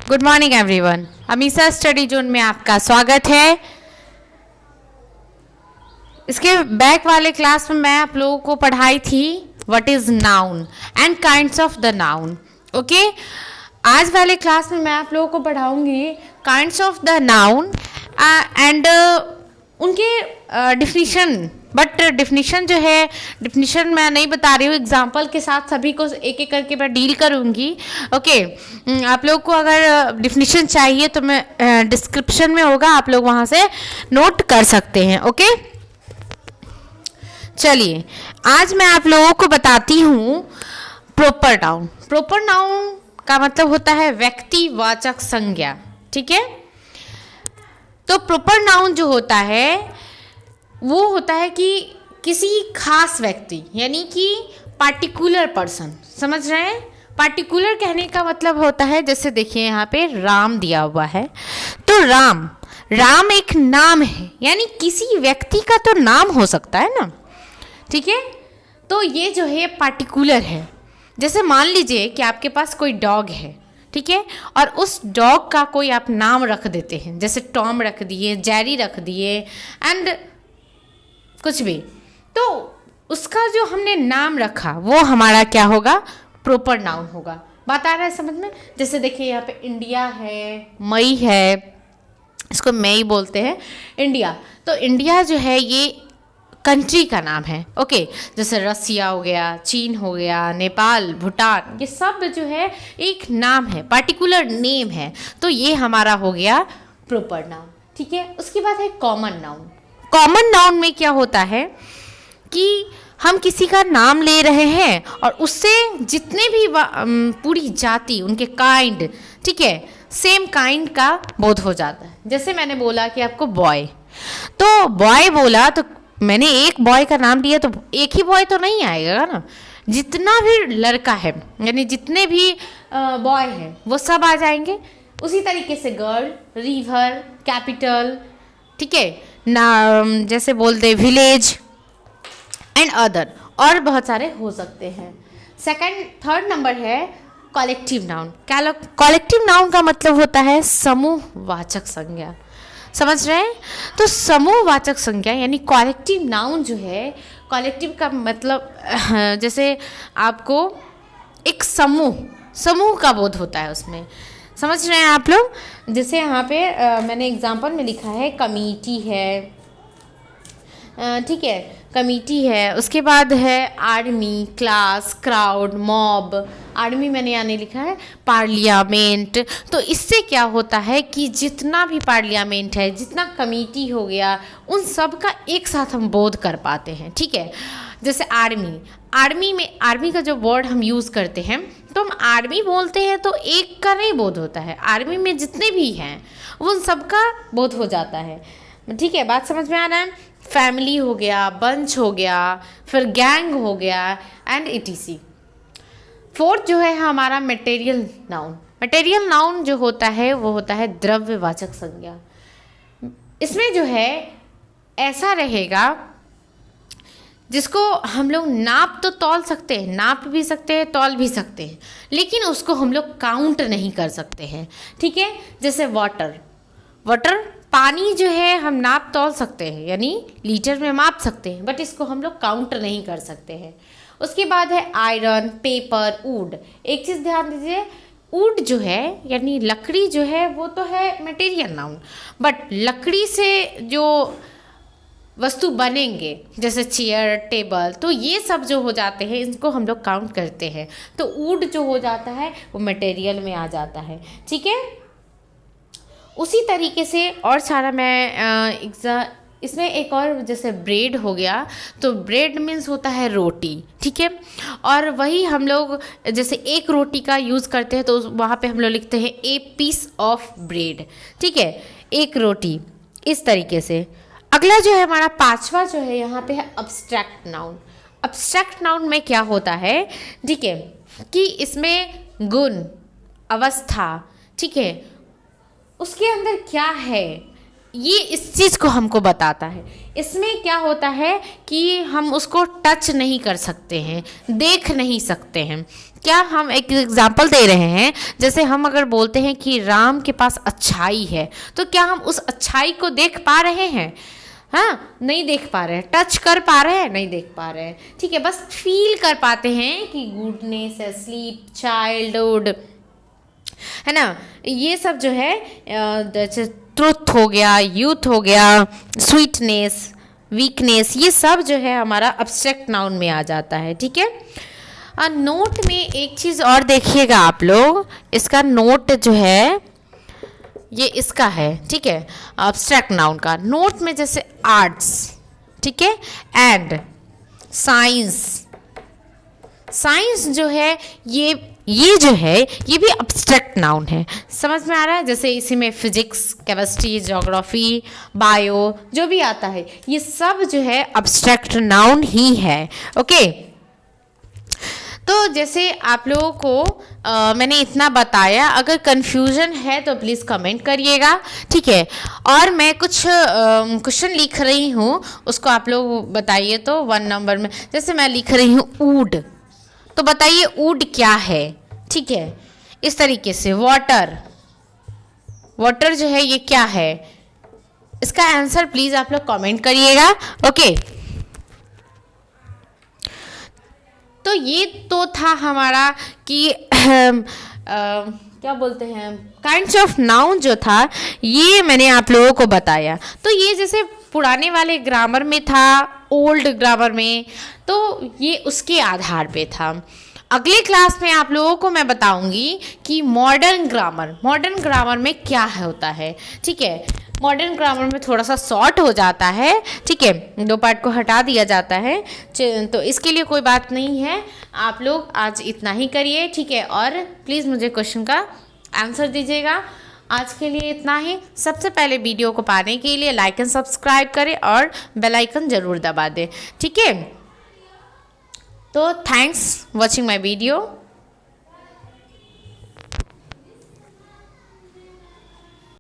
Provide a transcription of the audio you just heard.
Good morning everyone. Amisa study zone में आपका स्वागत है। इसके बैक वाले क्लास में मैं आप लोगों को पढ़ाई थी what is noun and kinds of the noun. Okay, आज वाले क्लास में मैं आप लोगों को पढ़ाऊंगी kinds of the noun and उनके डिफिनीशन। बट डिफिनीशन जो है, डिफिनीशन मैं नहीं बता रही हूँ, एग्जाम्पल के साथ सभी को एक एक करके मैं डील करूँगी। ओके, आप लोग को अगर डिफिनीशन चाहिए तो मैं डिस्क्रिप्शन में होगा, आप लोग वहाँ से नोट कर सकते हैं। ओके, चलिए आज मैं आप लोगों को बताती हूँ प्रॉपर नाउन। प्रॉपर नाउन का मतलब होता है व्यक्तिवाचक संज्ञा। ठीक है, तो प्रॉपर नाउन जो होता है वो होता है कि किसी खास व्यक्ति, यानी कि पार्टिकुलर पर्सन, समझ रहे हैं। पार्टिकुलर कहने का मतलब होता है, जैसे देखिए यहाँ पे राम दिया हुआ है, तो राम एक नाम है, यानी किसी व्यक्ति का तो नाम हो सकता है ना। ठीक है, तो ये जो है पार्टिकुलर है। जैसे मान लीजिए कि आपके पास कोई डॉग है, ठीक है, और उस डॉग का कोई आप नाम रख देते हैं, जैसे टॉम रख दिए, जेरी रख दिए एंड कुछ भी, तो उसका जो हमने नाम रखा वो हमारा क्या होगा, प्रॉपर नाउन होगा। बात आ रहा है समझ में। जैसे देखिए यहाँ पे इंडिया है, मई है, इसको मई बोलते हैं इंडिया। तो इंडिया जो है ये कंट्री का नाम है। ओके, जैसे रसिया हो गया, चीन हो गया, नेपाल, भूटान, ये सब जो है एक नाम है, पार्टिकुलर नेम है, तो ये हमारा हो गया प्रॉपर नाउन। ठीक है, उसके बाद है कॉमन नाउन। कॉमन नाउन में क्या होता है कि हम किसी का नाम ले रहे हैं और उससे जितने भी पूरी जाति, उनके काइंड, ठीक है, सेम काइंड का बोध हो जाता है। जैसे मैंने बोला कि आपको बॉय, तो बॉय बोला तो मैंने एक बॉय का नाम दिया, तो एक ही बॉय तो नहीं आएगा ना, जितना भी लड़का है, यानी जितने भी बॉय हैं वो सब आ जाएंगे। उसी तरीके से गर्ल, रिवर, कैपिटल, ठीक है ना, जैसे बोलते विलेज एंड अदर, और बहुत सारे हो सकते हैं। थर्ड नंबर है कलेक्टिव नाउन। कलेक्टिव नाउन का मतलब होता है समूहवाचक संज्ञा, समझ रहे हैं। तो समूहवाचक संज्ञा यानी कलेक्टिव नाउन जो है, कलेक्टिव का मतलब जैसे आपको एक समूह का बोध होता है उसमें, समझ रहे हैं आप लोग। जैसे यहाँ पे मैंने एग्जाम्पल में लिखा है कमिटी है, ठीक है, कमिटी है। उसके बाद है army, class, crowd, mob. Army मैंने यानी लिखा है पार्लियामेंट। तो इससे क्या होता है कि जितना भी पार्लियामेंट है, जितना कमिटी हो गया, उन सब का एक साथ हम बोध कर पाते हैं। ठीक है, जैसे आर्मी में आर्मी का जो वर्ड हम यूज़ करते हैं, तो हम आर्मी बोलते हैं तो एक का नहीं बोध होता है, आर्मी में जितने भी हैं उन सब का बोध हो जाता है। ठीक है, बात समझ में आ रहा है। फैमिली हो गया, बंच हो गया, फिर गैंग हो गया एंड इटीसी। फोर्थ जो है हमारा मटेरियल नाउन। मटेरियल नाउन जो होता है वो होता है द्रव्यवाचक संज्ञा। इसमें जो है ऐसा रहेगा जिसको हम लोग नाप तो तौल सकते हैं, नाप भी सकते हैं, तौल भी सकते हैं, लेकिन उसको हम लोग काउंट नहीं कर सकते हैं। ठीक है, जैसे वाटर, पानी जो है हम नाप तौल सकते हैं, यानी लीटर में माप सकते हैं, बट इसको हम लोग काउंट नहीं कर सकते हैं। उसके बाद है आयरन, पेपर, वुड। एक चीज़ ध्यान दीजिए, वुड जो है यानी लकड़ी जो है वो तो है मटेरियल नाउन, बट लकड़ी से जो वस्तु बनेंगे जैसे चेयर, टेबल, तो ये सब जो हो जाते हैं इनको हम लोग काउंट करते हैं। तो वुड जो हो जाता है वो मटेरियल में आ जाता है। ठीक है, उसी तरीके से और सारा मैं इसमें एक और, जैसे ब्रेड हो गया, तो ब्रेड मीन्स होता है रोटी। ठीक है, और वही हम लोग जैसे एक रोटी का यूज़ करते हैं तो वहाँ पे हम लोग लिखते हैं ए पीस ऑफ ब्रेड। ठीक है, एक रोटी, इस तरीके से। अगला जो है हमारा पांचवा जो है यहाँ पे है अब्स्ट्रैक्ट नाउन। अब्स्ट्रैक्ट नाउन में क्या होता है, ठीक है, कि इसमें गुण, अवस्था, ठीक है, उसके अंदर क्या है, ये इस चीज़ को हमको बताता है। इसमें क्या होता है कि हम उसको टच नहीं कर सकते हैं, देख नहीं सकते हैं। क्या हम एक एग्जांपल दे रहे हैं, जैसे हम अगर बोलते हैं कि राम के पास अच्छाई है, तो क्या हम उस अच्छाई को देख पा रहे हैं? हाँ, नहीं देख पा रहे हैं। टच कर पा रहे हैं? नहीं देख पा रहे हैं। ठीक है, बस फील कर पाते हैं कि गुडनेस, स्लीप, चाइल्डहुड, है ना, ये सब जो है जैसे ट्रुथ हो गया, यूथ हो गया, स्वीटनेस, वीकनेस, ये सब जो है हमारा अब्स्ट्रैक्ट नाउन में आ जाता है। ठीक है, नोट में एक चीज़ और देखिएगा आप लोग, इसका नोट जो है ये इसका है। ठीक है, अब्स्ट्रैक्ट नाउन का नोट में जैसे आर्ट्स, ठीक है, एंड साइंस। साइंस जो है ये जो है ये भी अब्स्ट्रैक्ट नाउन है। समझ में आ रहा है? जैसे इसी में फिजिक्स, केमिस्ट्री, ज्योग्राफी, बायो जो भी आता है, ये सब जो है अब्स्ट्रैक्ट नाउन ही है। ओके, तो जैसे आप लोगों को मैंने इतना बताया, अगर कन्फ्यूजन है तो प्लीज़ कमेंट करिएगा। ठीक है, और मैं कुछ क्वेश्चन लिख रही हूँ, उसको आप लोग बताइए। तो 1 नंबर में जैसे मैं लिख रही हूँ ऊड, तो बताइए ऊड क्या है? ठीक है, इस तरीके से वाटर, वाटर जो है ये क्या है? इसका आंसर प्लीज़ आप लोग कमेंट करिएगा। ओके, तो ये तो था हमारा कि क्या बोलते हैं, काइंड्स ऑफ नाउन जो था ये मैंने आप लोगों को बताया। तो ये जैसे पुराने वाले ग्रामर में था, ओल्ड ग्रामर में, तो ये उसके आधार पे था। अगले क्लास में आप लोगों को मैं बताऊंगी कि मॉडर्न ग्रामर में क्या होता है। ठीक है, मॉडर्न ग्रामर में थोड़ा सा शॉर्ट हो जाता है। ठीक है, 2 पार्ट को हटा दिया जाता है, तो इसके लिए कोई बात नहीं है। आप लोग आज इतना ही करिए। ठीक है, और प्लीज़ मुझे क्वेश्चन का आंसर दीजिएगा। आज के लिए इतना ही। सबसे पहले वीडियो को पाने के लिए लाइक एंड सब्सक्राइब करें और बेल आइकन ज़रूर दबा दें। ठीक है, तो थैंक्स वॉचिंग माई वीडियो।